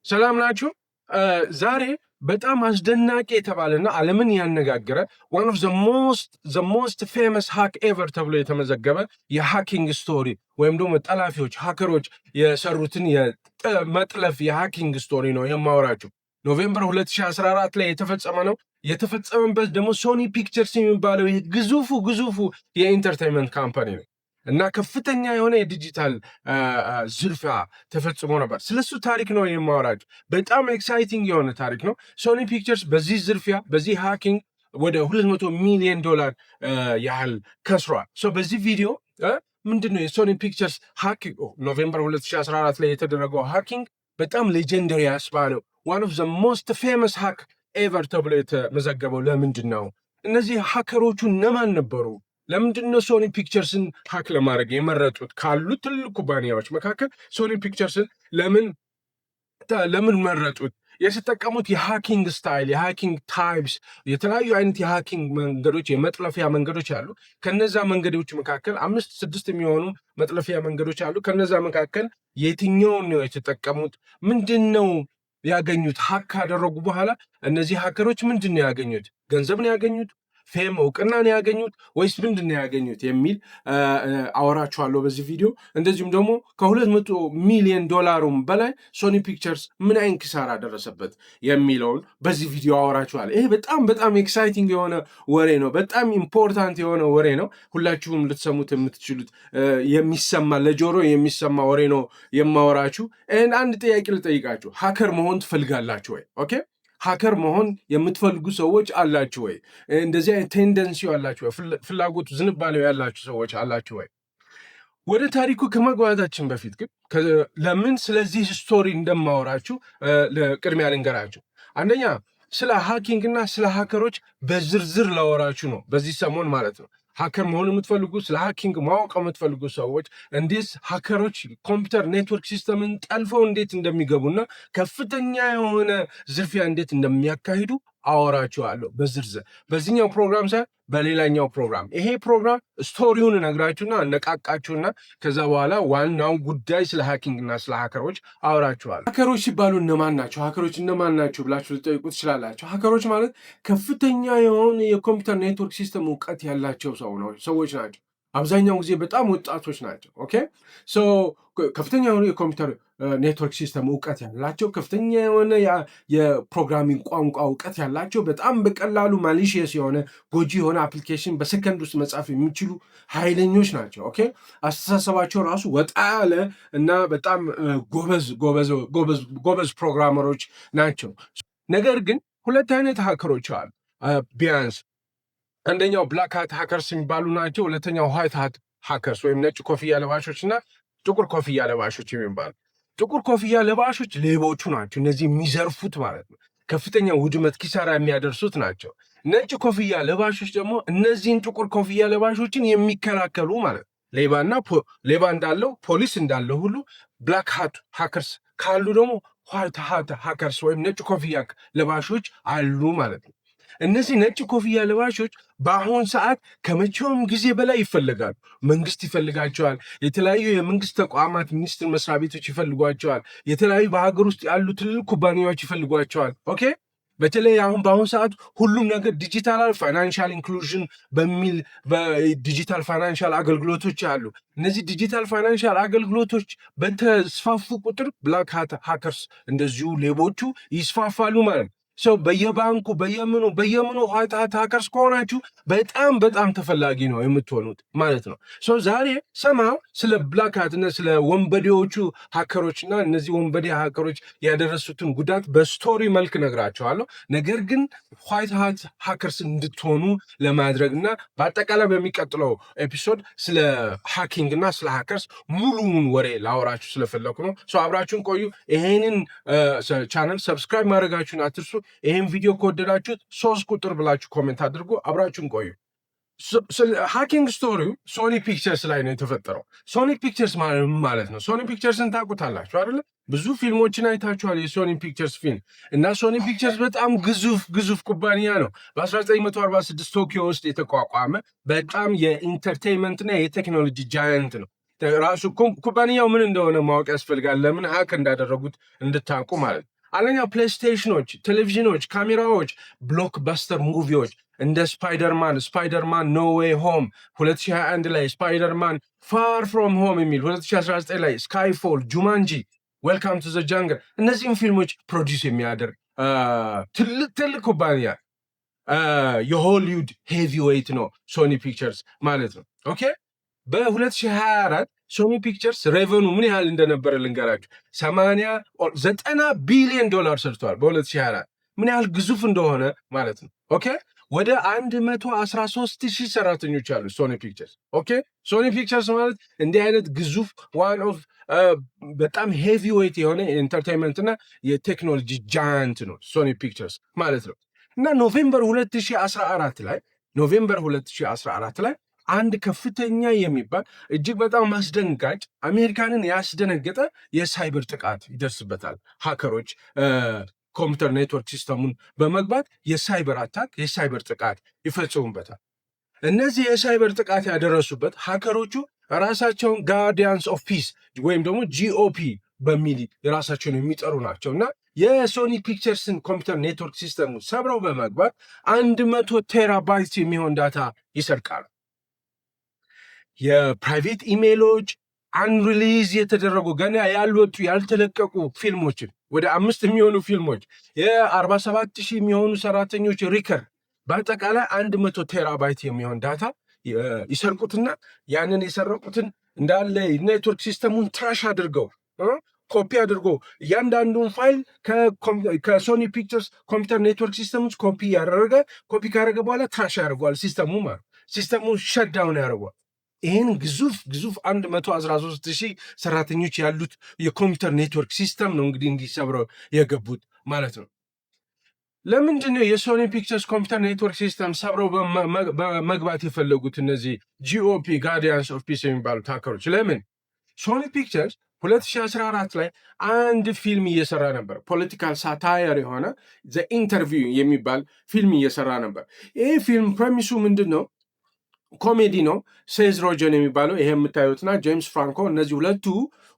ሰላም ናችሁ? ዛሬ በጣም አስደናቂ የተባለና ዓለምን ያነጋገረ one of the most famous hack ever ተብሎ የተመዘገበ የሃኪንግ ስቶሪ ወይም ደግሞ ጠላፊዎች ሃከሮች የሰሩትን የመጥለፍ የሃኪንግ ስቶሪ ነው የማወራችሁ። ኖቬምበር 2014 ላይ የተፈጸመ ነው። የተፈጸመበት ደግሞ ሶኒ ፒክቸርስ የሚባለው ግዙፉ የኢንተርቴይንመንት ካምፓኒ ነው እና ከፍተኛ የሆነ የዲጂታል ዝርፊያ ተፈጽሞ ነበር። ስለሱ ታሪክ ነው የማወራችሁ። በጣም ኤክሳይቲንግ የሆነ ታሪክ ነው። ሶኒ ፒክቸርስ በዚህ ዝርፊያ በዚህ ሃኪንግ ወደ $200 ሚሊዮን ያህል ከስሯል። በዚህ ቪዲዮ ምንድነው የሶኒ ፒክቸርስ ሃኪንግ ኖቬምበር 2014 ላይ የተደረገው ሃኪንግ በጣም ሌጀንደሪ ያስባለው one of the most famous hack ever ተብሎ የተመዘገበው ለምንድን ነው? እነዚህ ሃከሮቹ እነማን ነበሩ? ለምንድነው ሶኒ ፒክቸርስን ሃክ ለማድረግ የመረጡት? ካሉት ትልቅ ኩባንያዎች መካከል ሶኒ ፒክቸርስን ለምን መረጡት? የተጠቀሙት የሃኪንግ ስታይል፣ የሃኪንግ ታይፕስ፣ የተለያዩ አይነት የሃኪንግ መንገዶች፣ የመጥለፊያ መንገዶች አሉ። ከነዛ መንገዶች መካከል 5-6 የሚሆኑ መጥለፊያ መንገዶች አሉ። ከነዛ መካከል የትኛውን ነው የተጠቀሙት? ምንድነው ያገኙት? ሃክ ካደረጉ በኋላ እነዚህ ሃከሮች ምንድነው ያገኙት? ገንዘብ ነው ያገኙት? ፌም እውቅና ነው ያገኙት ወይስ ምንድን ነው ያገኙት የሚል አወራችኋለሁ በዚህ ቪዲዮ። እንደዚሁም ደግሞ $200 ሚሊዮን በላይ ሶኒ ፒክቸርስ ምን አይነት ኪሳራ ደረሰበት የሚለውን በዚህ ቪዲዮ አወራችኋለሁ። ይሄ በጣም ኤክሳይቲንግ የሆነ ወሬ ነው። በጣም ኢምፖርታንት የሆነ ወሬ ነው። ሁላችሁም ልትሰሙት የምትችሉት የሚሰማ ለጆሮ የሚሰማ ወሬ ነው የማወራችሁ። አንድ ጥያቄ ልጠይቃችሁ። ሃከር መሆን ትፈልጋላችሁ ወይ? ኦኬ፣ ሃከር መሆን የምትፈልጉ ሰዎች አላችሁ ወይ? እንደዚህ አይነት ቴንደንሲ አላችሁ ወይ? ፍላጎቱ ዝንባሌው ያላችሁ ሰዎች አላችሁ ወይ? ወደ ታሪኩ ከመግባታችን በፊት ግን ለምን ስለዚህ ስቶሪ እንደማወራችሁ ለቅድሚያ ልንገራችሁ። አንደኛ ስለ ሃኪንግ እና ስለ ሃከሮች በዝርዝር ላወራችሁ ነው በዚህ ሰሞን ማለት ነው። ሃከር መሆን የምትፈልጉ ስለ ሃኪንግ ማወቅ የምትፈልጉ ሰዎች እንዴት ሃከሮች ኮምፒውተር ኔትወርክ ሲስተምን ጠልፈው እንዴት እንደሚገቡና ከፍተኛ የሆነ ዝርፊያ እንዴት እንደሚያካሂዱ አወራችኋለሁ በዝርዝር። በዚህኛው ፕሮግራም ሳይሆን በሌላኛው ፕሮግራም። ይሄ ፕሮግራም ስቶሪውን እነግራችሁና አነቃቃችሁና ከዛ በኋላ ዋናው ጉዳይ ስለ ሃኪንግ እና ስለ ሃከሮች አወራችኋለሁ። ሃከሮች ሲባሉ እነማን ናቸው? ሃከሮች እነማን ናቸው ብላችሁ ልጠይቁ ትችላላችሁ። ሃከሮች ማለት ከፍተኛ የሆነ የኮምፒውተር ኔትወርክ ሲስተም እውቀት ያላቸው ሰዎች ናቸው። አብዛኛው ጊዜ በጣም ወጣቶች ናቸው። ኦኬ፣ ከፍተኛ የሆነ የኮምፒውተር ኔትወርክ ሲስተም እውቀት ያላቸው፣ ከፍተኛ የሆነ የፕሮግራሚንግ ቋንቋ እውቀት ያላቸው፣ በጣም በቀላሉ ማሊሺየስ የሆነ ጎጂ የሆነ አፕሊኬሽን በሰከንድ ውስጥ መጻፍ የሚችሉ ኃይለኞች ናቸው። ኦኬ፣ አስተሳሰባቸው ራሱ ወጣ ያለ እና በጣም ጎበዝ ፕሮግራመሮች ናቸው። ነገር ግን ሁለት አይነት ሃከሮች አሉ ቢያንስ። አንደኛው ብላክ ሃት ሃከርስ የሚባሉ ናቸው። ሁለተኛው ዋይት ሃት ሃከርስ ወይም ነጭ ኮፍያ ለባሾች እና ጥቁር ኮፍያ ለባሾች የሚባሉ። ጥቁር ኮፍያ ለባሾች ሌቦቹ ናቸው። እነዚህ የሚዘርፉት ማለት ነው። ከፍተኛ ውድመት ኪሳራ የሚያደርሱት ናቸው። ነጭ ኮፍያ ለባሾች ደግሞ እነዚህን ጥቁር ኮፍያ ለባሾችን የሚከላከሉ ማለት ነው። ሌባ እንዳለው ፖሊስ እንዳለው ሁሉ ብላክ ሃት ሃከርስ ካሉ ደግሞ ዋይት ሃት ሃከርስ ወይም ነጭ ኮፍያ ለባሾች አሉ ማለት ነው። እነዚህ ነጭ ኮፍያ ለባሾች በአሁን ሰዓት ከመቼውም ጊዜ በላይ ይፈልጋሉ። መንግስት ይፈልጋቸዋል። የተለያዩ የመንግስት ተቋማት ሚኒስቴር መስሪያ ቤቶች ይፈልጓቸዋል። የተለያዩ በሀገር ውስጥ ያሉ ትልልቅ ኩባንያዎች ይፈልጓቸዋል። ኦኬ፣ በተለይ በአሁን ሰዓት ሁሉም ነገር ዲጂታል ፋይናንሻል ኢንክሉዥን በሚል በዲጂታል ፋይናንሻል አገልግሎቶች አሉ። እነዚህ ዲጂታል ፋይናንሻል አገልግሎቶች በተስፋፉ ቁጥር ብላክ ሃት ሃከርስ እንደዚሁ ሌቦቹ ይስፋፋሉ ማለት ነው። በየባንኩ በየምኑ ዋይት ሃት ሃከርስ ከሆናችሁ በጣም ተፈላጊ ነው የምትሆኑት ማለት ነው። ዛሬ ሰማው ስለ ብላክ ሃት እና ስለ ወንበዴዎቹ ሃከሮች እና እነዚህ ወንበዴ ሃከሮች ያደረሱትን ጉዳት በስቶሪ መልክ ነግራቸዋለሁ። ነገር ግን ዋይት ሃት ሃከርስ እንድትሆኑ ለማድረግ እና በአጠቃላይ በሚቀጥለው ኤፒሶድ ስለ ሃኪንግ እና ስለ ሃከርስ ሙሉውን ወሬ ላወራችሁ ስለፈለኩ ነው። አብራችሁን ቆዩ። ይሄንን ቻናል ሰብስክራይብ ማድረጋችሁን አትርሱ። ይህን ቪዲዮ ከወደዳችሁት 3 ቁጥር ብላችሁ ኮሜንት አድርጎ አብራችሁን ቆዩ። ሃኪንግ ስቶሪው ሶኒ ፒክቸርስ ላይ ነው የተፈጠረው። ሶኒ ፒክቸርስ ማለት ነው። ሶኒ ፒክቸርስን ታውቁታላችሁ አይደለ? ብዙ ፊልሞችን አይታችኋል፣ የሶኒ ፒክቸርስ ፊልም እና ሶኒ ፒክቸርስ በጣም ግዙፍ ኩባንያ ነው። በ1946 ቶኪዮ ውስጥ የተቋቋመ በጣም የኢንተርቴይንመንት እና የቴክኖሎጂ ጃያንት ነው። ራሱ ኩባንያው ምን እንደሆነ ማወቅ ያስፈልጋል። ለምን ሃክ እንዳደረጉት እንድታውቁ ማለት ነው። አንደኛው ፕሌይስቴሽኖች፣ ቴሌቪዥኖች፣ ካሜራዎች፣ ብሎክበስተር ሙቪዎች እንደ ስፓይደርማን ኖ ዌይ ሆም 2021 ላይ፣ ስፓይደርማን ፋር ፍሮም ሆም የሚል 2019 ላይ፣ ስካይፎል፣ ጁማንጂ፣ ዌልካም ቱ ዘ ጃንግል እነዚህም ፊልሞች ፕሮዲውስ የሚያደርግ ትልቅ ኩባንያ የሆሊውድ ሄቪ ዌይት ነው ሶኒ ፒክቸርስ ማለት ነው። ኦኬ በ2024 ሶኒ ፒክቸርስ ሬቨኑ ምን ያህል እንደነበረ ልንገራችሁ። 90 ቢሊዮን ዶላር ሰርቷል በ2024 ምን ያህል ግዙፍ እንደሆነ ማለት ነው። ኦኬ ወደ 113 ሺህ ሰራተኞች አሉ ሶኒ ፒክቸርስ። ኦኬ ሶኒ ፒክቸርስ ማለት እንዲህ አይነት ግዙፍ ዋን ኦፍ በጣም ሄቪ ዌይት የሆነ የኢንተርቴንመንት እና የቴክኖሎጂ ጃያንት ነው ሶኒ ፒክቸርስ ማለት ነው። እና ኖቬምበር 2014 ላይ አንድ ከፍተኛ የሚባል እጅግ በጣም አስደንጋጭ አሜሪካንን ያስደነገጠ የሳይበር ጥቃት ይደርስበታል። ሃከሮች ኮምፒውተር ኔትወርክ ሲስተሙን በመግባት የሳይበር አታክ የሳይበር ጥቃት ይፈጽሙበታል። እነዚህ የሳይበር ጥቃት ያደረሱበት ሃከሮቹ ራሳቸውን ጋርዲያንስ ኦፍ ፒስ ወይም ደግሞ ጂኦፒ በሚል የራሳቸውን የሚጠሩ ናቸው እና የሶኒ ፒክቸርስን ኮምፒውተር ኔትወርክ ሲስተሙ ሰብረው በመግባት 100 ቴራባይት የሚሆን ዳታ ይሰርቃሉ። የፕራይቬት ኢሜይሎች፣ አንሪሊዝ የተደረጉ ገና ያልወጡ ያልተለቀቁ ፊልሞችን ወደ 5 የሚሆኑ ፊልሞች፣ የ47 ሺህ የሚሆኑ ሰራተኞች ሪከርድ፣ በአጠቃላይ 100 ቴራባይት የሚሆን ዳታ ይሰርቁትና ያንን የሰረቁትን እንዳለ ኔትወርክ ሲስተሙን ትራሽ አድርገው ኮፒ አድርጎ እያንዳንዱን ፋይል ከሶኒ ፒክቸርስ ኮምፒውተር ኔትወርክ ሲስተም ውስጥ ኮፒ ካደረገ በኋላ ትራሽ ያደርገዋል። ሲስተሙ ሸትዳውን ያደርገዋል። ይህን ግዙፍ 113 ሺህ ሰራተኞች ያሉት የኮምፒውተር ኔትወርክ ሲስተም ነው እንግዲህ እንዲሰብረው የገቡት ማለት ነው። ለምንድን ነው የሶኒ ፒክቸርስ ኮምፒውተር ኔትወርክ ሲስተም ሰብረው በመግባት የፈለጉት እነዚህ ጂኦፒ ጋርዲያንስ ኦፍ ፒስ የሚባሉት ሃከሮች? ለምን? ሶኒ ፒክቸርስ 2014 ላይ አንድ ፊልም እየሰራ ነበር። ፖለቲካል ሳታየር የሆነ ዘ ኢንተርቪው የሚባል ፊልም እየሰራ ነበር። ይህ ፊልም ፕሬሚሱ ምንድን ነው? ኮሜዲ ነው። ሴዝ ሮጀን የሚባለው ይሄ የምታዩትና ጄምስ ፍራንኮ እነዚህ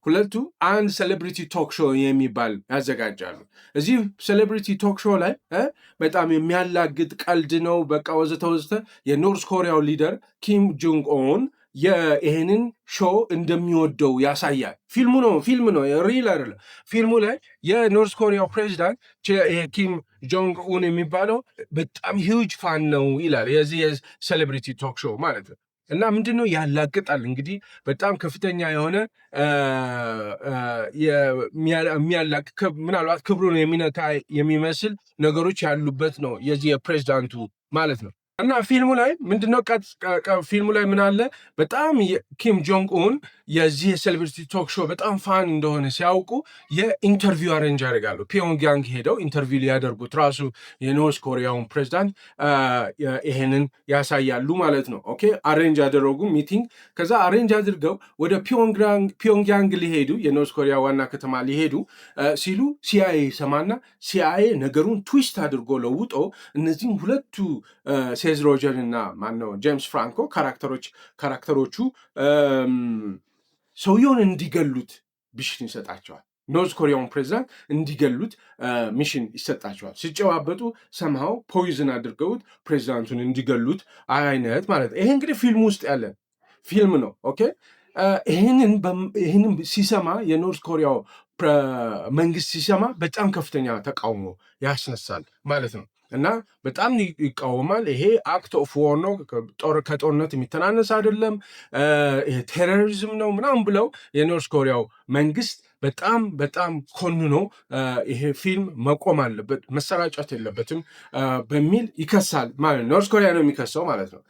ሁለቱ አንድ ሴሌብሪቲ ቶክ ሾው የሚባል ያዘጋጃሉ። እዚህ ሴሌብሪቲ ቶክ ሾው ላይ በጣም የሚያላግጥ ቀልድ ነው። በቃ ወዘተ የኖርዝ ኮሪያው ሊደር ኪም ጆንግ ኦን ይህንን ሾው እንደሚወደው ያሳያል። ፊልም ነው ሪል አይደለም። ፊልሙ ላይ የኖርዝ ኮሪያው ፕሬዚዳንት ኪም ጆንግ ኡን የሚባለው በጣም ሂውጅ ፋን ነው ይላል። የዚህ የሴሌብሪቲ ቶክ ሾው ማለት ነው። እና ምንድን ነው ያላግጣል እንግዲህ በጣም ከፍተኛ የሆነ ምናልባት ክብሩን የሚነካ የሚመስል ነገሮች ያሉበት ነው የዚህ የፕሬዚዳንቱ ማለት ነው። እና ፊልሙ ላይ ምንድነው ፊልሙ ላይ ምን አለ? በጣም ኪም ጆንግ ኡን የዚህ የሴሌብሪቲ ቶክ ሾው በጣም ፋን እንደሆነ ሲያውቁ የኢንተርቪው አሬንጅ ያደርጋሉ። ፒዮንግያንግ ሄደው ኢንተርቪው ሊያደርጉት ራሱ የኖርዝ ኮሪያውን ፕሬዚዳንት ይሄንን ያሳያሉ ማለት ነው። ኦኬ አሬንጅ ያደረጉ ሚቲንግ። ከዛ አሬንጅ አድርገው ወደ ፒዮንግያንግ ሊሄዱ የኖርዝ ኮሪያ ዋና ከተማ ሊሄዱ ሲሉ ሲአይኤ ሰማና ሲአይኤ ነገሩን ትዊስት አድርጎ ለውጦ እነዚህም ሁለቱ ሴዝ ሮጀን እና ማነው ጄምስ ፍራንኮ ካራክተሮቹ ሰውየውን እንዲገሉት ሚሽን ይሰጣቸዋል። ኖርዝ ኮሪያውን ፕሬዚዳንት እንዲገሉት ሚሽን ይሰጣቸዋል። ሲጨባበጡ ሰምሃው ፖይዝን አድርገውት ፕሬዚዳንቱን እንዲገሉት አይነት ማለት ነው። ይሄ እንግዲህ ፊልም ውስጥ ያለ ፊልም ነው። ኦኬ ይህንን ሲሰማ የኖርዝ ኮሪያው መንግስት ሲሰማ በጣም ከፍተኛ ተቃውሞ ያስነሳል ማለት ነው። እና በጣም ይቃወማል። ይሄ አክት ኦፍ ዋር ነው፣ ከጦርነት የሚተናነስ አይደለም፣ ቴሮሪዝም ነው ምናምን ብለው የኖርዝ ኮሪያው መንግስት በጣም ኮንኖ ይሄ ፊልም መቆም አለበት መሰራጨት የለበትም በሚል ይከሳል ማለት ነው። ኖርዝ ኮሪያ ነው የሚከሰው ማለት ነው።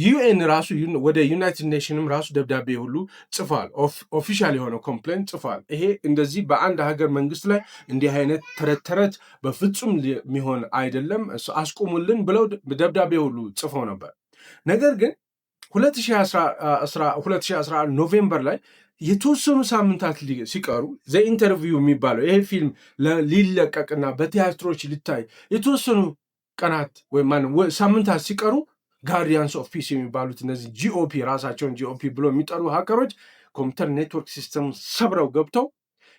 ዩኤን ራሱ ወደ ዩናይትድ ኔሽንም ራሱ ደብዳቤ ሁሉ ጽፏል። ኦፊሻል የሆነ ኮምፕሌንት ጽፏል። ይሄ እንደዚህ በአንድ ሀገር መንግስት ላይ እንዲህ አይነት ተረት በፍጹም የሚሆን አይደለም፣ አስቁሙልን ብለው ደብዳቤ ሁሉ ጽፈው ነበር። ነገር ግን 2011 ኖቬምበር ላይ የተወሰኑ ሳምንታት ሲቀሩ ዘኢንተርቪው የሚባለው ይሄ ፊልም ሊለቀቅና በቲያትሮች ሊታይ የተወሰኑ ቀናት ወይም ሳምንታት ሲቀሩ ጋርዲያንስ ኦፍ ፒስ የሚባሉት እነዚህ ጂኦፒ ራሳቸውን ጂኦፒ ብሎ የሚጠሩ ሃከሮች ኮምፒውተር ኔትወርክ ሲስተም ሰብረው ገብተው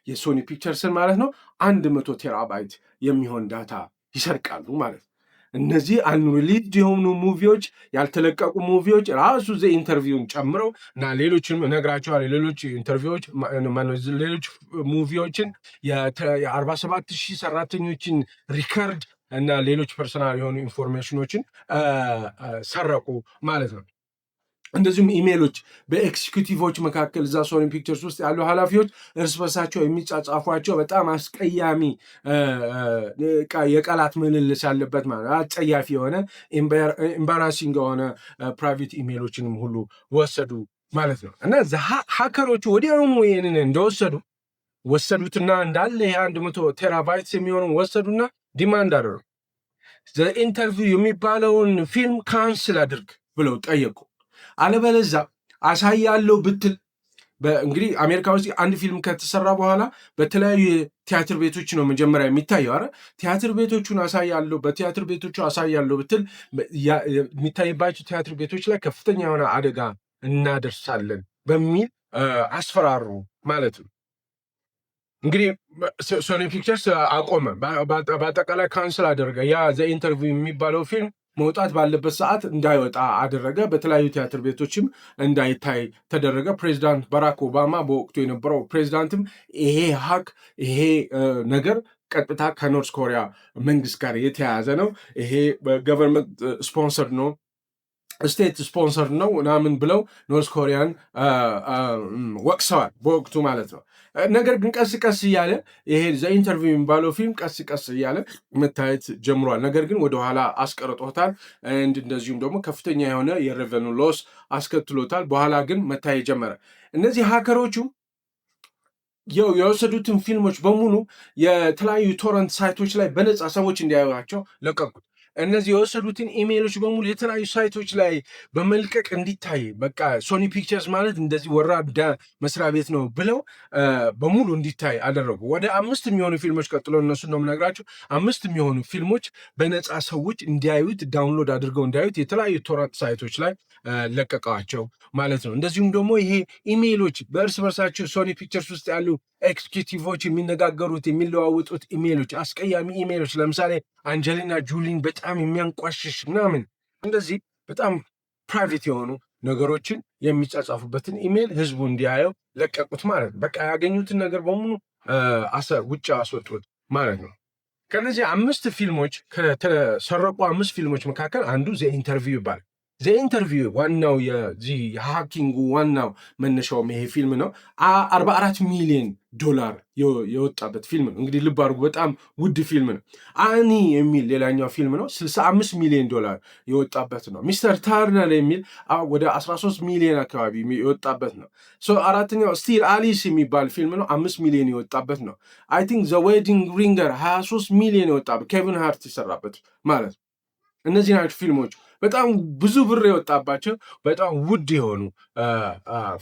የሶኒ ፒክቸርስን ማለት ነው 100 ቴራባይት የሚሆን ዳታ ይሰርቃሉ ማለት ነው። እነዚህ አንሪሊዝድ የሆኑ ሙቪዎች፣ ያልተለቀቁ ሙቪዎች ራሱ ዘ ኢንተርቪውን ጨምረው እና ሌሎችንም እነግራቸዋለሁ። ሌሎች ኢንተርቪዎች፣ ሌሎች ሙቪዎችን የ47,000 ሰራተኞችን ሪከርድ እና ሌሎች ፐርሰናል የሆኑ ኢንፎርሜሽኖችን ሰረቁ ማለት ነው። እንደዚሁም ኢሜሎች በኤክስኪዩቲቮች መካከል እዛ ሶኒ ፒክቸርስ ውስጥ ያሉ ኃላፊዎች እርስ በርሳቸው የሚጻጻፏቸው በጣም አስቀያሚ የቃላት ምልልስ ያለበት ማለት አጸያፊ የሆነ ኤምባራሲንግ የሆነ ፕራይቬት ኢሜሎችንም ሁሉ ወሰዱ ማለት ነው። እና ሀከሮቹ ወዲያውኑ ይህንን ወሰዱትና እንዳለ የ100 ቴራባይትስ የሚሆነውን ወሰዱና ዲማንድ አደረጉ። ኢንተርቪው የሚባለውን ፊልም ካንስል አድርግ ብለው ጠየቁ። አለበለዛ አሳያለሁ ብትል እንግዲህ አሜሪካ ውስጥ አንድ ፊልም ከተሰራ በኋላ በተለያዩ ቲያትር ቤቶች ነው መጀመሪያ የሚታየው። አረ ቲያትር ቤቶቹን በቲያትር ቤቶቹ አሳያለሁ ብትል የሚታይባቸው ቲያትር ቤቶች ላይ ከፍተኛ የሆነ አደጋ እናደርሳለን በሚል አስፈራሩ ማለት ነው። እንግዲህ ሶኒ ፒክቸርስ አቆመ፣ በአጠቃላይ ካንስል አደረገ። ያ ዘ ኢንተርቪው የሚባለው ፊልም መውጣት ባለበት ሰዓት እንዳይወጣ አደረገ። በተለያዩ ቲያትር ቤቶችም እንዳይታይ ተደረገ። ፕሬዚዳንት ባራክ ኦባማ በወቅቱ የነበረው ፕሬዚዳንትም ይሄ ነገር ቀጥታ ከኖርዝ ኮሪያ መንግስት ጋር የተያያዘ ነው፣ ይሄ በገቨርንመንት ስፖንሰር ነው፣ ስቴት ስፖንሰር ነው ምናምን ብለው ኖርዝ ኮሪያን ወቅሰዋል በወቅቱ ማለት ነው። ነገር ግን ቀስ ቀስ እያለ ይሄ ዘ ኢንተርቪው የሚባለው ፊልም ቀስ ቀስ እያለ መታየት ጀምሯል። ነገር ግን ወደኋላ አስቀርጦታል። እንደዚሁም ደግሞ ከፍተኛ የሆነ የሬቨኑ ሎስ አስከትሎታል። በኋላ ግን መታየት ጀመረ። እነዚህ ሀከሮቹ የወሰዱትን ፊልሞች በሙሉ የተለያዩ ቶረንት ሳይቶች ላይ በነፃ ሰዎች እንዲያዩቸው ለቀቁት። እነዚህ የወሰዱትን ኢሜይሎች በሙሉ የተለያዩ ሳይቶች ላይ በመልቀቅ እንዲታይ በቃ ሶኒ ፒክቸርስ ማለት እንደዚህ ወራዳ መስሪያ ቤት ነው ብለው በሙሉ እንዲታይ አደረጉ። ወደ 5 የሚሆኑ ፊልሞች ቀጥሎ እነሱን ነው የምነግራቸው። 5 የሚሆኑ ፊልሞች በነፃ ሰዎች እንዲያዩት ዳውንሎድ አድርገው እንዲያዩት የተለያዩ ቶረንት ሳይቶች ላይ ለቀቀዋቸው ማለት ነው። እንደዚሁም ደግሞ ይሄ ኢሜይሎች በእርስ በርሳቸው ሶኒ ፒክቸርስ ውስጥ ያሉ ኤክስኪዩቲቮች የሚነጋገሩት የሚለዋወጡት ኢሜይሎች፣ አስቀያሚ ኢሜይሎች፣ ለምሳሌ አንጀሊና ጁሊን በጣም የሚያንቋሽሽ ምናምን እንደዚህ በጣም ፕራይቬት የሆኑ ነገሮችን የሚጻጻፉበትን ኢሜይል ህዝቡ እንዲያየው ለቀቁት ማለት ነው። በቃ ያገኙትን ነገር በሙሉ ውጭ አስወጡት ማለት ነው። ከነዚህ 5 ፊልሞች ከተሰረቁ 5 ፊልሞች መካከል አንዱ ዘ ኢንተርቪው ይባላል። ዘ ኢንተርቪው ዋናው የሃኪንጉ ዋናው መነሻውም ይሄ ፊልም ነው። $44 ሚሊዮን የወጣበት ፊልም ነው። እንግዲህ ልብ አድርጉ፣ በጣም ውድ ፊልም ነው። አኒ የሚል ሌላኛው ፊልም ነው፣ $65 ሚሊዮን የወጣበት ነው። ሚስተር ተርነር የሚል ወደ 13 ሚሊዮን አካባቢ የወጣበት ነው። አራተኛው ስቲል አሊስ የሚባል ፊልም ነው፣ 5 ሚሊዮን የወጣበት ነው። አይ ቲንክ ዘ ዌዲንግ ሪንገር 23 ሚሊዮን የወጣበት ኬቪን ሃርት የሰራበት ማለት ነው። እነዚህ ናቸው ፊልሞች በጣም ብዙ ብር የወጣባቸው በጣም ውድ የሆኑ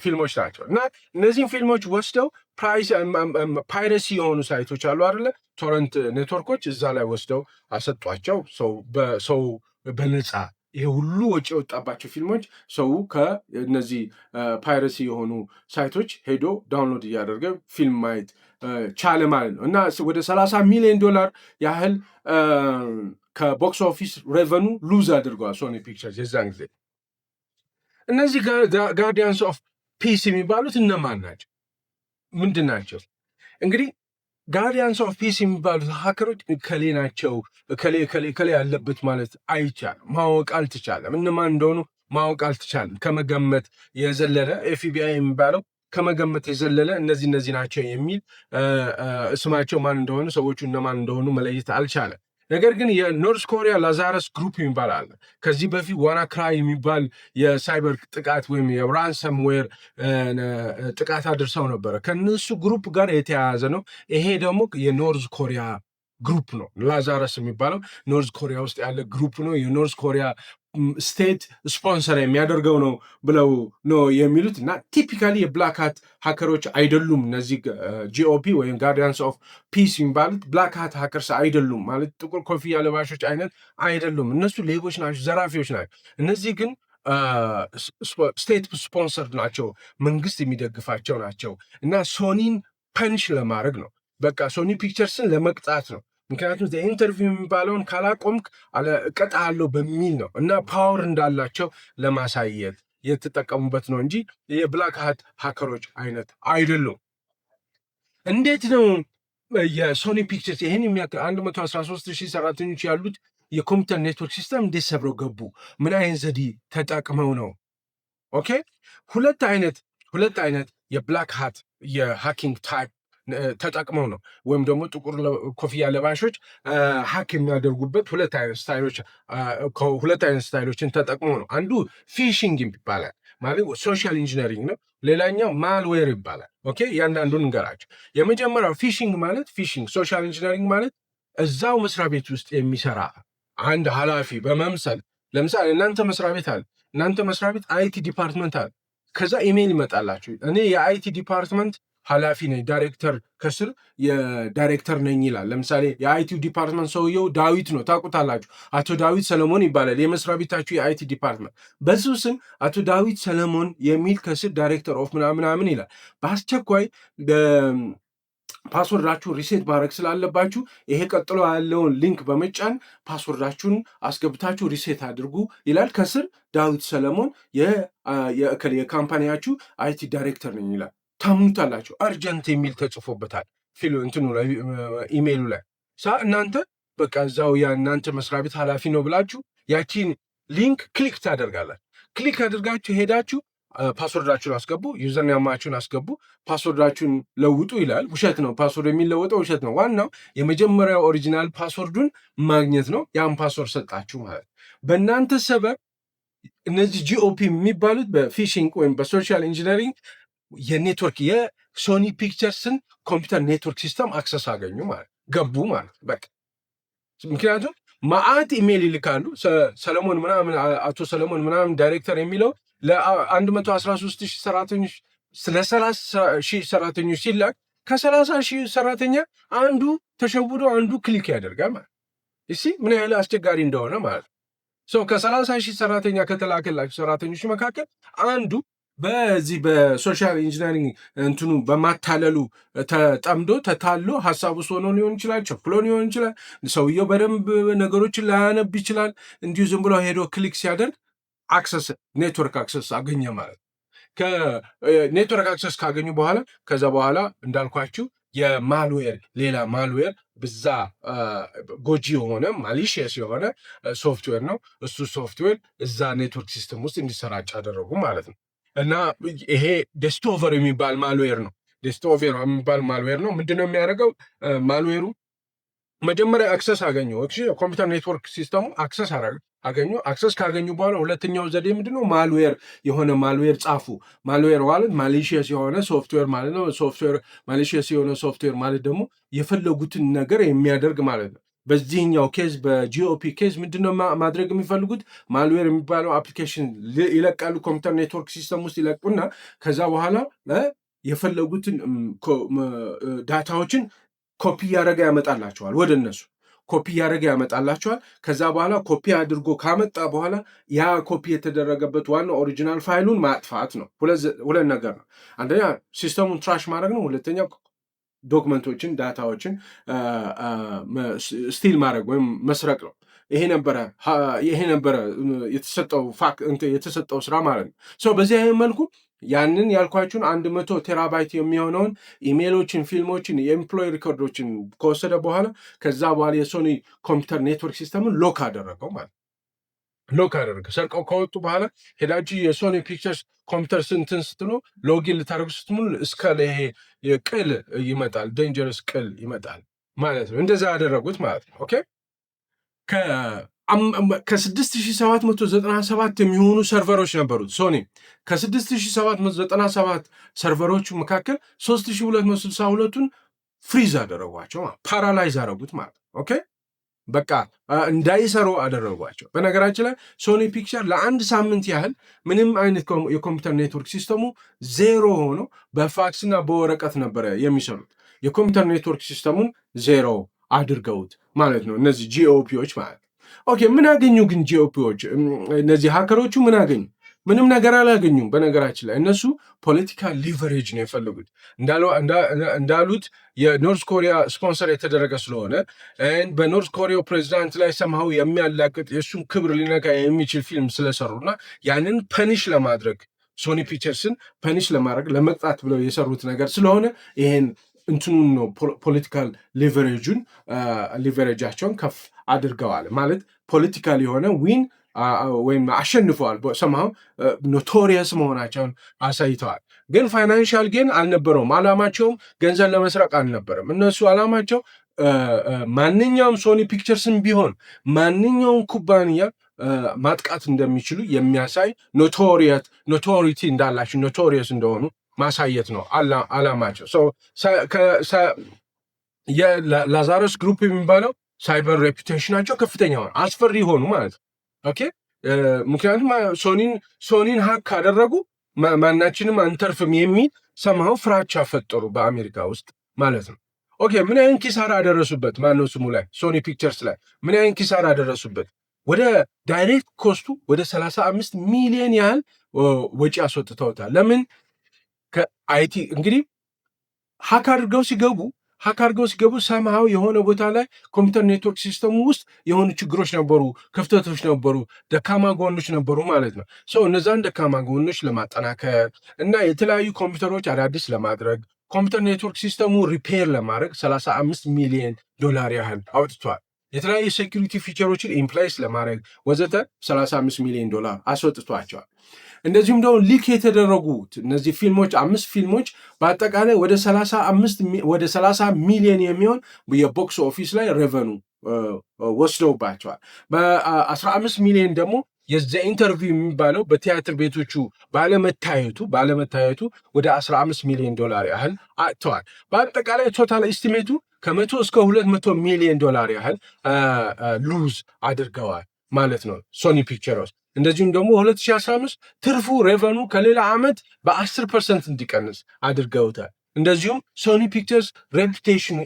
ፊልሞች ናቸው። እና እነዚህም ፊልሞች ወስደው ፓይረሲ የሆኑ ሳይቶች አሉ አይደለ፣ ቶረንት ኔትወርኮች፣ እዛ ላይ ወስደው አሰጧቸው። ሰው በነፃ ይሄ ሁሉ ወጪ የወጣባቸው ፊልሞች ሰው ከእነዚህ ፓይረሲ የሆኑ ሳይቶች ሄዶ ዳውንሎድ እያደረገ ፊልም ማየት ቻለ ማለት ነው። እና ወደ $30 ሚሊዮን ያህል ከቦክስ ኦፊስ ሬቨኑ ሉዝ አድርገዋል ሶኒ ፒክቸርስ የዛን ጊዜ። እነዚህ ጋርዲያንስ ኦፍ ፒስ የሚባሉት እነማን ናቸው? ምንድን ናቸው? እንግዲህ ጋርዲያንስ ኦፍ ፒስ የሚባሉት ሀከሮች ከሌ ናቸው፣ ከሌ ያለበት ማለት አይቻልም፣ ማወቅ አልተቻለም። እነማን እንደሆኑ ማወቅ አልተቻለም። ከመገመት የዘለለ ኤፍቢአይ የሚባለው ከመገመት የዘለለ እነዚህ ናቸው የሚል ስማቸው ማን እንደሆኑ ሰዎቹ እነማን እንደሆኑ መለየት አልቻለም። ነገር ግን የኖርዝ ኮሪያ ላዛረስ ግሩፕ የሚባል አለ። ከዚህ በፊት ዋና ክራይ የሚባል የሳይበር ጥቃት ወይም የራንሰምዌር ጥቃት አድርሰው ነበረ። ከነሱ ግሩፕ ጋር የተያያዘ ነው። ይሄ ደግሞ የኖርዝ ኮሪያ ግሩፕ ነው። ላዛረስ የሚባለው ኖርዝ ኮሪያ ውስጥ ያለ ግሩፕ ነው። የኖርዝ ኮሪያ ስቴት ስፖንሰር የሚያደርገው ነው ብለው ነው የሚሉት። እና ቲፒካሊ የብላክ ሃት ሀከሮች አይደሉም እነዚህ ጂኦፒ ወይም ጋርዲያንስ ኦፍ ፒስ የሚባሉት ብላክ ሃት ሀከርስ አይደሉም፣ ማለት ጥቁር ኮፍያ ለባሾች አይነት አይደሉም። እነሱ ሌቦች ናቸው፣ ዘራፊዎች ናቸው። እነዚህ ግን ስቴት ስፖንሰር ናቸው፣ መንግስት የሚደግፋቸው ናቸው። እና ሶኒን ፐንች ለማድረግ ነው። በቃ ሶኒ ፒክቸርስን ለመቅጣት ነው። ምክንያቱም ኢንተርቪው የሚባለውን ካላቆምክ እቀጣለሁ በሚል ነው እና ፓወር እንዳላቸው ለማሳየት የተጠቀሙበት ነው እንጂ የብላክ ሃት ሃከሮች አይነት አይደሉም። እንዴት ነው የሶኒ ፒክቸርስ ይህን የሚያክል 113,000 ሰራተኞች ያሉት የኮምፒውተር ኔትወርክ ሲስተም እንዴት ሰብረው ገቡ? ምን አይነት ዘዴ ተጠቅመው ነው? ኦኬ ሁለት አይነት የብላክ ሃት የሃኪንግ ታይፕ ተጠቅመው ነው ወይም ደግሞ ጥቁር ኮፍያ ለባሾች ሀክ የሚያደርጉበት ሁለት አይነት ስታይሎችን ተጠቅመው ነው። አንዱ ፊሽንግ ይባላል፣ ማለት ሶሻል ኢንጂነሪንግ ነው። ሌላኛው ማልዌር ይባላል። ኦኬ እያንዳንዱን እንገራቸው። የመጀመሪያው ፊሽንግ ማለት ሶሻል ኢንጂነሪንግ ማለት እዛው መስሪያ ቤት ውስጥ የሚሰራ አንድ ኃላፊ በመምሰል ለምሳሌ እናንተ መስሪያ ቤት አለ፣ እናንተ መስሪያ ቤት አይቲ ዲፓርትመንት አለ። ከዛ ኢሜይል ይመጣላችሁ፣ እኔ የአይቲ ዲፓርትመንት ኃላፊ ነኝ፣ ዳይሬክተር ከስር የዳይሬክተር ነኝ ይላል። ለምሳሌ የአይቲ ዲፓርትመንት ሰውየው ዳዊት ነው፣ ታውቁታላችሁ። አቶ ዳዊት ሰለሞን ይባላል የመስሪያ ቤታችሁ የአይቲ ዲፓርትመንት። በሱ ስም አቶ ዳዊት ሰለሞን የሚል ከስር ዳይሬክተር ኦፍ ምናምን ይላል። በአስቸኳይ ፓስወርዳችሁን ሪሴት ማድረግ ስላለባችሁ ይሄ ቀጥሎ ያለውን ሊንክ በመጫን ፓስወርዳችሁን አስገብታችሁ ሪሴት አድርጉ ይላል። ከስር ዳዊት ሰለሞን የካምፓኒያችሁ አይቲ ዳይሬክተር ነኝ ይላል። ታምኑታላችሁ? አርጀንት የሚል ተጽፎበታል እንትኑ ላይ ኢሜይሉ ላይ እናንተ በቃ እዛው እናንተ መስሪያ ቤት ኃላፊ ነው ብላችሁ ያቺን ሊንክ ክሊክ ታደርጋላችሁ። ክሊክ አድርጋችሁ ሄዳችሁ ፓስወርዳችሁን አስገቡ፣ ዩዘርኔማችሁን አስገቡ፣ ፓስወርዳችሁን ለውጡ ይላል። ውሸት ነው፣ ፓስወርድ የሚለወጠው ውሸት ነው። ዋናው የመጀመሪያው ኦሪጂናል ፓስወርዱን ማግኘት ነው። ያን ፓስወርድ ሰጣችሁ ማለት በእናንተ ሰበብ እነዚህ ጂኦፒ የሚባሉት በፊሽንግ ወይም በሶሻል ኢንጂነሪንግ የኔትወርክ የሶኒ ፒክቸርስን ኮምፒውተር ኔትወርክ ሲስተም አክሰስ አገኙ ማለት ገቡ ማለት በቃ። ምክንያቱም ማአት ኢሜይል ይልካሉ። ሰለሞን ምናምን አቶ ሰለሞን ምናምን ዳይሬክተር የሚለው ለ113,000 ሰራተኞች ለ30,000 ሰራተኞች ሲላክ ከ30,000 ሰራተኛ አንዱ ተሸውዶ አንዱ ክሊክ ያደርጋል ማለት እሺ፣ ምን ያህል አስቸጋሪ እንደሆነ ማለት ነው። ከ30,000 ሰራተኛ ከተላከላቸው ሰራተኞች መካከል አንዱ በዚህ በሶሻል ኢንጂነሪንግ እንትኑ በማታለሉ ተጠምዶ ተታሎ ሀሳቡ ሆኖ ሊሆን ይችላል፣ ቸኩሎ ሊሆን ይችላል። ሰውየው በደንብ ነገሮችን ላያነብ ይችላል። እንዲሁ ዝም ብሎ ሄዶ ክሊክ ሲያደርግ አክሰስ ኔትወርክ አክሰስ አገኘ ማለት። ከኔትወርክ አክሰስ ካገኙ በኋላ ከዛ በኋላ እንዳልኳችሁ የማልዌር ሌላ ማልዌር ብዛ ጎጂ የሆነ ማሊሽየስ የሆነ ሶፍትዌር ነው። እሱ ሶፍትዌር እዛ ኔትወርክ ሲስተም ውስጥ እንዲሰራጭ አደረጉ ማለት ነው። እና ይሄ ዴስቶቨር የሚባል ማልዌር ነው። ዴስቶቨር የሚባል ማልዌር ነው። ምንድነው የሚያደርገው? ማልዌሩ መጀመሪያ አክሰስ አገኙ፣ ኮምፒውተር ኔትወርክ ሲስተሙ አክሰስ አገኙ። አክሰስ ካገኙ በኋላ ሁለተኛው ዘዴ ምንድነው? ማልዌር የሆነ ማልዌር ጻፉ። ማልዌር ማለት ማሊሽየስ የሆነ ሶፍትዌር ማለት ነው። ሶፍትዌር ማሊሽየስ የሆነ ሶፍትዌር ማለት ደግሞ የፈለጉትን ነገር የሚያደርግ ማለት ነው። በዚህኛው ኬዝ በጂኦፒ ኬዝ ምንድነው ማድረግ የሚፈልጉት? ማልዌር የሚባለው አፕሊኬሽን ይለቃሉ፣ ኮምፒውተር ኔትወርክ ሲስተም ውስጥ ይለቁና ከዛ በኋላ የፈለጉትን ዳታዎችን ኮፒ እያደረገ ያመጣላቸዋል። ወደ እነሱ ኮፒ እያደረገ ያመጣላቸዋል። ከዛ በኋላ ኮፒ አድርጎ ካመጣ በኋላ ያ ኮፒ የተደረገበት ዋናው ኦሪጂናል ፋይሉን ማጥፋት ነው። ሁለት ነገር ነው። አንደኛ ሲስተሙን ትራሽ ማድረግ ነው። ሁለተኛ ዶክመንቶችን ዳታዎችን ስቲል ማድረግ ወይም መስረቅ ነው። ይሄ ነበረ የተሰጠው ስራ ማለት ነው። በዚህ አይነት መልኩ ያንን ያልኳችሁን 100 ቴራባይት የሚሆነውን ኢሜሎችን፣ ፊልሞችን፣ የኤምፕሎይ ሪኮርዶችን ከወሰደ በኋላ ከዛ በኋላ የሶኒ ኮምፒውተር ኔትወርክ ሲስተምን ሎክ አደረገው ማለት ሎክ አደረገ። ሰርቀው ከወጡ በኋላ ሄዳችሁ የሶኒ ፒክቸርስ ኮምፒውተር ስንትን ስትሉ ሎጊን ልታደርጉ ስትሙሉ እስከ ይሄ ቅል ይመጣል፣ ዴንጀረስ ቅል ይመጣል ማለት ነው። እንደዛ ያደረጉት ማለት ነው። ኦኬ ከ6797 የሚሆኑ ሰርቨሮች ነበሩት ሶኒ። ከ6797 ሰርቨሮቹ መካከል 3262ቱን ፍሪዝ አደረጓቸው፣ ፓራላይዝ አደረጉት ማለት ኦኬ። በቃ እንዳይሰሩ አደረጓቸው። በነገራችን ላይ ሶኒ ፒክቸር ለአንድ ሳምንት ያህል ምንም አይነት የኮምፒውተር ኔትወርክ ሲስተሙ ዜሮ ሆኖ በፋክስና በወረቀት ነበረ የሚሰሩት። የኮምፒውተር ኔትወርክ ሲስተሙን ዜሮ አድርገውት ማለት ነው እነዚህ ጂኦፒዎች ማለት ነው። ኦኬ ምን አገኙ ግን ጂኦፒዎች? እነዚህ ሀከሮቹ ምን አገኙ? ምንም ነገር አላገኙም። በነገራችን ላይ እነሱ ፖለቲካል ሊቨሬጅ ነው የፈለጉት። እንዳሉት የኖርዝ ኮሪያ ስፖንሰር የተደረገ ስለሆነ በኖርዝ ኮሪያው ፕሬዚዳንት ላይ ሰምሃው የሚያላቅጥ የእሱን ክብር ሊነካ የሚችል ፊልም ስለሰሩና ያንን ፐኒሽ ለማድረግ ሶኒ ፒክቸርስን ፐኒሽ ለማድረግ ለመቅጣት ብለው የሰሩት ነገር ስለሆነ ይሄን እንትኑን ነው ፖለቲካል ሊቨሬጃቸውን ከፍ አድርገዋል። ማለት ፖለቲካል የሆነ ዊን ወይም አሸንፈዋል። ሰምሃው ኖቶሪየስ መሆናቸውን አሳይተዋል። ግን ፋይናንሻል ጌን አልነበረውም። አላማቸውም ገንዘብ ለመስረቅ አልነበረም። እነሱ አላማቸው ማንኛውም ሶኒ ፒክቸርስም ቢሆን ማንኛውም ኩባንያ ማጥቃት እንደሚችሉ የሚያሳይ ኖቶሪቲ እንዳላቸው ኖቶሪየስ እንደሆኑ ማሳየት ነው አላማቸው። የላዛረስ ግሩፕ የሚባለው ሳይበር ሬፑቴሽናቸው ከፍተኛ ሆነ፣ አስፈሪ ሆኑ ማለት ነው። ኦኬ ምክንያቱም ሶኒን ሀክ ካደረጉ ማናችንም አንተርፍም የሚል ሰምሃው ፍራቻ ፈጠሩ በአሜሪካ ውስጥ ማለት ነው። ኦኬ ምን አይነት ኪሳራ አደረሱበት? ማነው ስሙ ላይ ሶኒ ፒክቸርስ ላይ ምን አይነት ኪሳራ አደረሱበት? ወደ ዳይሬክት ኮስቱ ወደ 35 ሚሊዮን ያህል ወጪ አስወጥተውታል። ለምን? ከአይቲ እንግዲህ ሀክ አድርገው ሲገቡ ሰምሃው የሆነ ቦታ ላይ ኮምፒውተር ኔትወርክ ሲስተሙ ውስጥ የሆኑ ችግሮች ነበሩ፣ ክፍተቶች ነበሩ፣ ደካማ ጎኖች ነበሩ ማለት ነው። እነዛን ደካማ ጎኖች ለማጠናከር እና የተለያዩ ኮምፒውተሮች አዳዲስ ለማድረግ ኮምፒውተር ኔትወርክ ሲስተሙ ሪፔር ለማድረግ 35 ሚሊዮን ዶላር ያህል አውጥቷል። የተለያዩ ሴኪሪቲ ፊቸሮችን ኢምፕላይስ ለማድረግ ወዘተ 35 ሚሊዮን ዶላር አስወጥቷቸዋል። እንደዚሁም ደግሞ ሊክ የተደረጉት እነዚህ ፊልሞች 5 ፊልሞች በአጠቃላይ ወደ 30 ሚሊዮን የሚሆን የቦክስ ኦፊስ ላይ ሬቨኑ ወስደውባቸዋል። በ15 ሚሊዮን ደግሞ የዘ ኢንተርቪው የሚባለው በቲያትር ቤቶቹ ባለመታየቱ ወደ 15 ሚሊዮን ዶላር ያህል አጥተዋል። በአጠቃላይ ቶታል ኤስቲሜቱ ከ100 እስከ 200 ሚሊዮን ዶላር ያህል ሉዝ አድርገዋል ማለት ነው ሶኒ ፒክቸርስ። እንደዚሁም ደግሞ 2015 ትርፉ ሬቨኑ ከሌላ ዓመት በ10% እንዲቀንስ አድርገውታል። እንደዚሁም ሶኒ ፒክቸርስ ሬፑቴሽኑ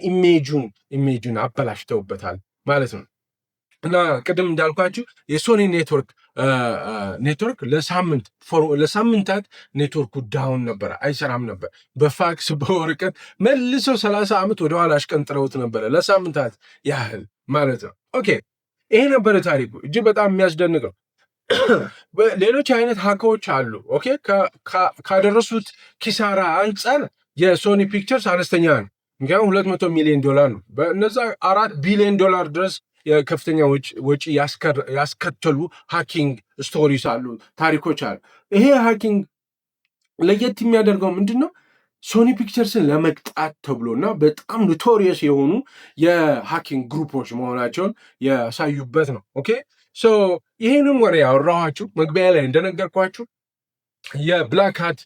ኢሜጁን አበላሽተውበታል ማለት ነው። እና ቅድም እንዳልኳችሁ የሶኒ ኔትወርክ ለሳምንታት ኔትወርኩ ዳውን ነበረ፣ አይሰራም ነበር። በፋክስ በወረቀት መልሰው 30 ዓመት ወደኋላ አሽቀንጥረውት ነበረ ለሳምንታት ያህል ማለት ነው። ኦኬ ይሄ ነበረ ታሪኩ። እጅግ በጣም የሚያስደንቅ ነው። ሌሎች አይነት ሀከዎች አሉ። ኦኬ ካደረሱት ኪሳራ አንጻር የሶኒ ፒክቸርስ አነስተኛ ነው። ምክንያቱም 200 ሚሊዮን ዶላር ነው። በእነዛ 4 ቢሊዮን ዶላር ድረስ የከፍተኛ ወጪ ያስከተሉ ሃኪንግ ስቶሪስ አሉ፣ ታሪኮች አሉ። ይሄ ሃኪንግ ለየት የሚያደርገው ምንድን ነው? ሶኒ ፒክቸርስን ለመቅጣት ተብሎና በጣም ኖቶሪየስ የሆኑ የሃኪንግ ግሩፖች መሆናቸውን ያሳዩበት ነው። ኦኬ ይህንን ወሬ ያወራኋችሁ መግቢያ ላይ እንደነገርኳችሁ የብላክ ሃት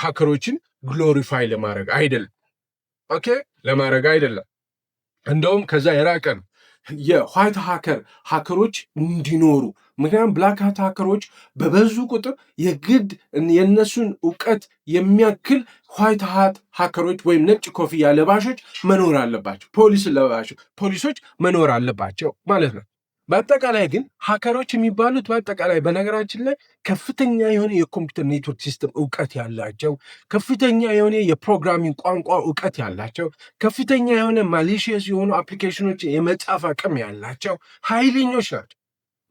ሃከሮችን ግሎሪፋይ ለማድረግ አይደለም። ኦኬ ለማድረግ አይደለም፣ እንደውም ከዛ የራቀ ነው። የዋይት ሃከሮች እንዲኖሩ፣ ምክንያቱም ብላክ ሃት ሃከሮች በበዙ ቁጥር የግድ የእነሱን እውቀት የሚያክል ዋይት ሃት ሃከሮች ወይም ነጭ ኮፍያ ለባሾች መኖር አለባቸው። ፖሊሶች መኖር አለባቸው ማለት ነው። በአጠቃላይ ግን ሃከሮች የሚባሉት በአጠቃላይ በነገራችን ላይ ከፍተኛ የሆነ የኮምፒውተር ኔትወርክ ሲስተም እውቀት ያላቸው፣ ከፍተኛ የሆነ የፕሮግራሚንግ ቋንቋ እውቀት ያላቸው፣ ከፍተኛ የሆነ ማሊሺየስ የሆኑ አፕሊኬሽኖች የመጻፍ አቅም ያላቸው ኃይለኞች ናቸው።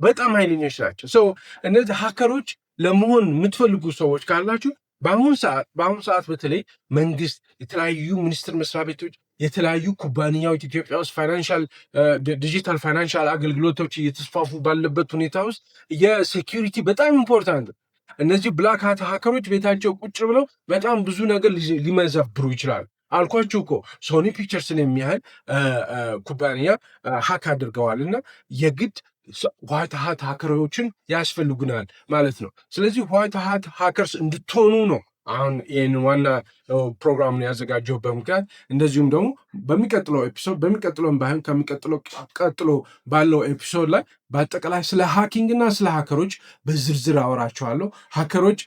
በጣም ኃይለኞች ናቸው። እነዚህ ሃከሮች ለመሆን የምትፈልጉ ሰዎች ካላችሁ በአሁኑ ሰዓት በተለይ መንግስት፣ የተለያዩ ሚኒስቴር መስሪያ ቤቶች፣ የተለያዩ ኩባንያዎች ኢትዮጵያ ውስጥ ዲጂታል ፋይናንሻል አገልግሎቶች እየተስፋፉ ባለበት ሁኔታ ውስጥ የሴኪሪቲ በጣም ኢምፖርታንት። እነዚህ ብላክ ሃት ሃከሮች ቤታቸው ቁጭ ብለው በጣም ብዙ ነገር ሊመዘብሩ ይችላሉ። አልኳችሁ እኮ ሶኒ ፒክቸርስን የሚያህል ኩባንያ ሀክ አድርገዋል እና የግድ ዋይት ሃት ሃከሮችን ያስፈልጉናል ማለት ነው። ስለዚህ ዋይት ሃት ሃከርስ እንድትሆኑ ነው አሁን ይህን ዋና ፕሮግራም ነው ያዘጋጀሁበት ምክንያት። እንደዚሁም ደግሞ ቀጥሎ ባለው ኤፒሶድ ላይ በአጠቃላይ ስለ ሃኪንግ እና ስለ ሃከሮች በዝርዝር አወራቸዋለሁ። ሃከሮች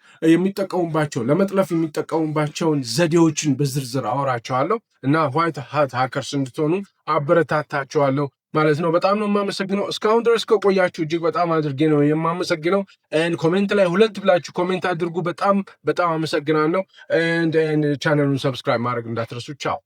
ለመጥለፍ የሚጠቀሙባቸውን ዘዴዎችን በዝርዝር አወራቸዋለሁ እና ዋይት ሃት ሃከርስ እንድትሆኑ አበረታታቸዋለሁ ማለት ነው። በጣም ነው የማመሰግነው። እስካሁን ድረስ ከቆያችሁ እጅግ በጣም አድርጌ ነው የማመሰግነው። ኮሜንት ላይ 2 ብላችሁ ኮሜንት አድርጉ። በጣም አመሰግናለሁ። ቻናሉን ሰብስክራይብ ማድረግ እንዳትረሱ። ቻው